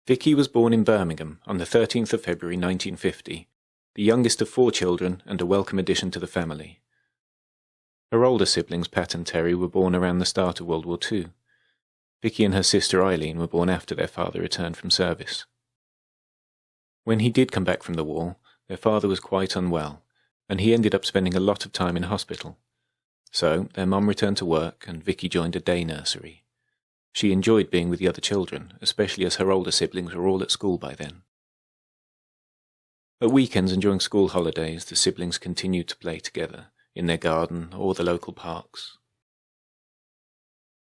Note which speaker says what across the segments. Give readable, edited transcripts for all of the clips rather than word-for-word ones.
Speaker 1: Vikki was born in Birmingham on the 13th of February 1950, the youngest of 4 children and a welcome addition to the family. Her older siblings, Pat and Terry, were born around the start of World War II. Vikki and her sister Eileen were born after their father returned from service. When he did come back from the war, their father was quite unwell, and he ended up spending a lot of time in hospital. So their mum returned to work and Vikki joined a day nursery. She enjoyed being with the other children, especially as her older siblings were all at school by then. At weekends and during school holidays, the siblings continued to play together, in their garden or the local parks.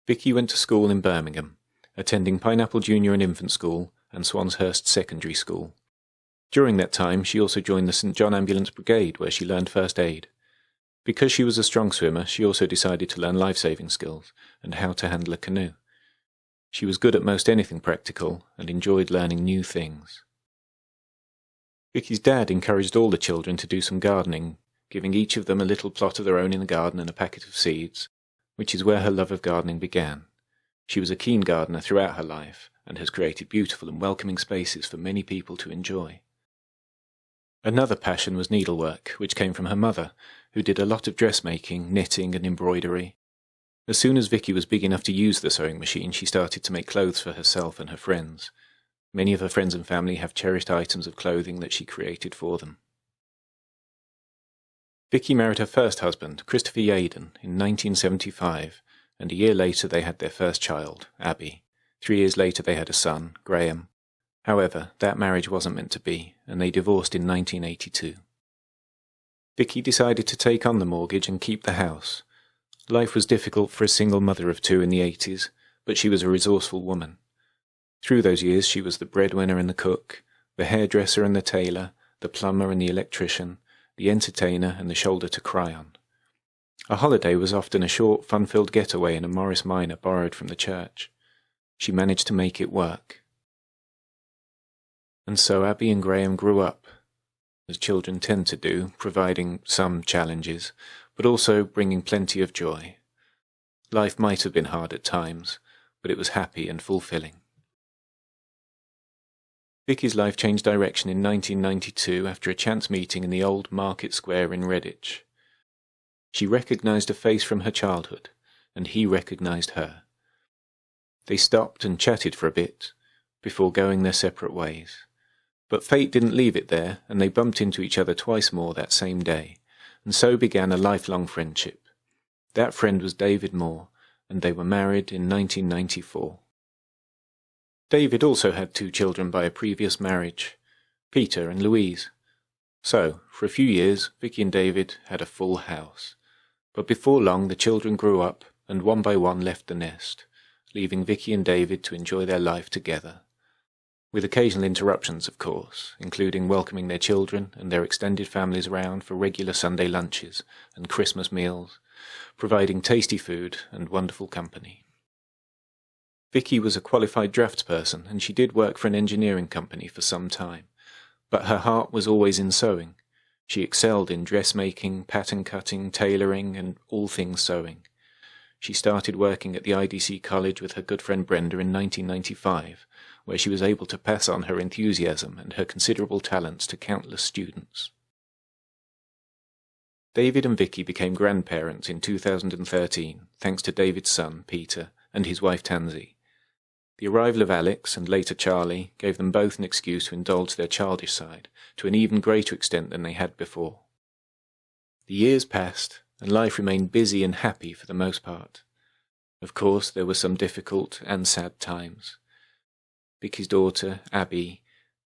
Speaker 1: Vikki went to school in Birmingham, attending Pineapple Junior and Infant School and Swanshurst Secondary School. During that time, she also joined the St John Ambulance Brigade, where she learned first aid. Because she was a strong swimmer, she also decided to learn life-saving skills and how to handle a canoe. She was good at most anything practical and enjoyed learning new things. Vikki's dad encouraged all the children to do some gardening, giving each of them a little plot of their own in the garden and a packet of seeds, which is where her love of gardening began. She was a keen gardener throughout her life and has created beautiful and welcoming spaces for many people to enjoy. Another passion was needlework, which came from her mother, who did a lot of dressmaking, knitting and embroidery. As soon as Vikki was big enough to use the sewing machine, she started to make clothes for herself and her friends. Many of her friends and family have cherished items of clothing that she created for them. Vikki married her first husband, Christopher Yaden, in 1975, and a year later they had their first child, Abby. 3 years later they had a son, Graham. However, that marriage wasn't meant to be, and they divorced in 1982. Vikki decided to take on the mortgage and keep the house. Life was difficult for a single mother of 2 in the 80s, but she was a resourceful woman. Through those years she was the breadwinner and the cook, the hairdresser and the tailor, the plumber and the electrician, the entertainer and the shoulder to cry on. A holiday was often a short, fun-filled getaway in a Morris Minor borrowed from the church. She managed to make it work. And so Abby and Graham grew up, as children tend to do, providing some challenges, but also bringing plenty of joy. Life might have been hard at times, but it was happy and fulfilling. Vikki's life changed direction in 1992 after a chance meeting in the old Market Square in Redditch. She recognized a face from her childhood, and he recognized her. They stopped and chatted for a bit, before going their separate ways. But fate didn't leave it there, and they bumped into each other twice more that same day, and so began a lifelong friendship. That friend was David Moore, and they were married in 1994. David also had 2 children by a previous marriage, Peter and Louise. So, for a few years, Vikki and David had a full house. But before long the children grew up, and one by one left the nest, leaving Vikki and David to enjoy their life together. With occasional interruptions, of course, including welcoming their children and their extended families around for regular Sunday lunches and Christmas meals, providing tasty food and wonderful company. Vikki was a qualified draftsperson, and she did work for an engineering company for some time, but her heart was always in sewing. She excelled in dressmaking, pattern cutting, tailoring, and all things sewing. She started working at the IDC College with her good friend Brenda in 1995, where she was able to pass on her enthusiasm and her considerable talents to countless students. David and Vikki became grandparents in 2013, thanks to David's son, Peter, and his wife Tansy. The arrival of Alex, and later Charlie, gave them both an excuse to indulge their childish side, to an even greater extent than they had before. The years passed, and life remained busy and happy for the most part. Of course, there were some difficult and sad times. Vikki's daughter, Abby,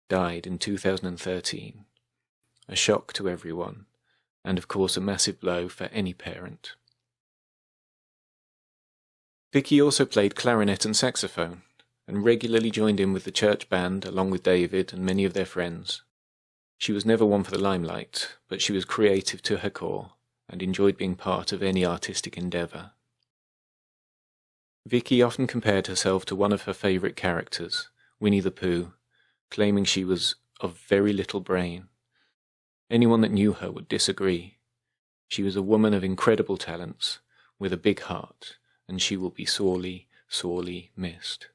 Speaker 1: died in 2013. A shock to everyone, and of course a massive blow for any parent. Vikki also played clarinet and saxophone, and regularly joined in with the church band along with David and many of their friends. She was never one for the limelight, but she was creative to her core, and enjoyed being part of any artistic endeavour. Vikki often compared herself to one of her favourite characters, Winnie the Pooh, claiming she was of very little brain. Anyone that knew her would disagree. She was a woman of incredible talents, with a big heart, and she will be sorely, sorely missed.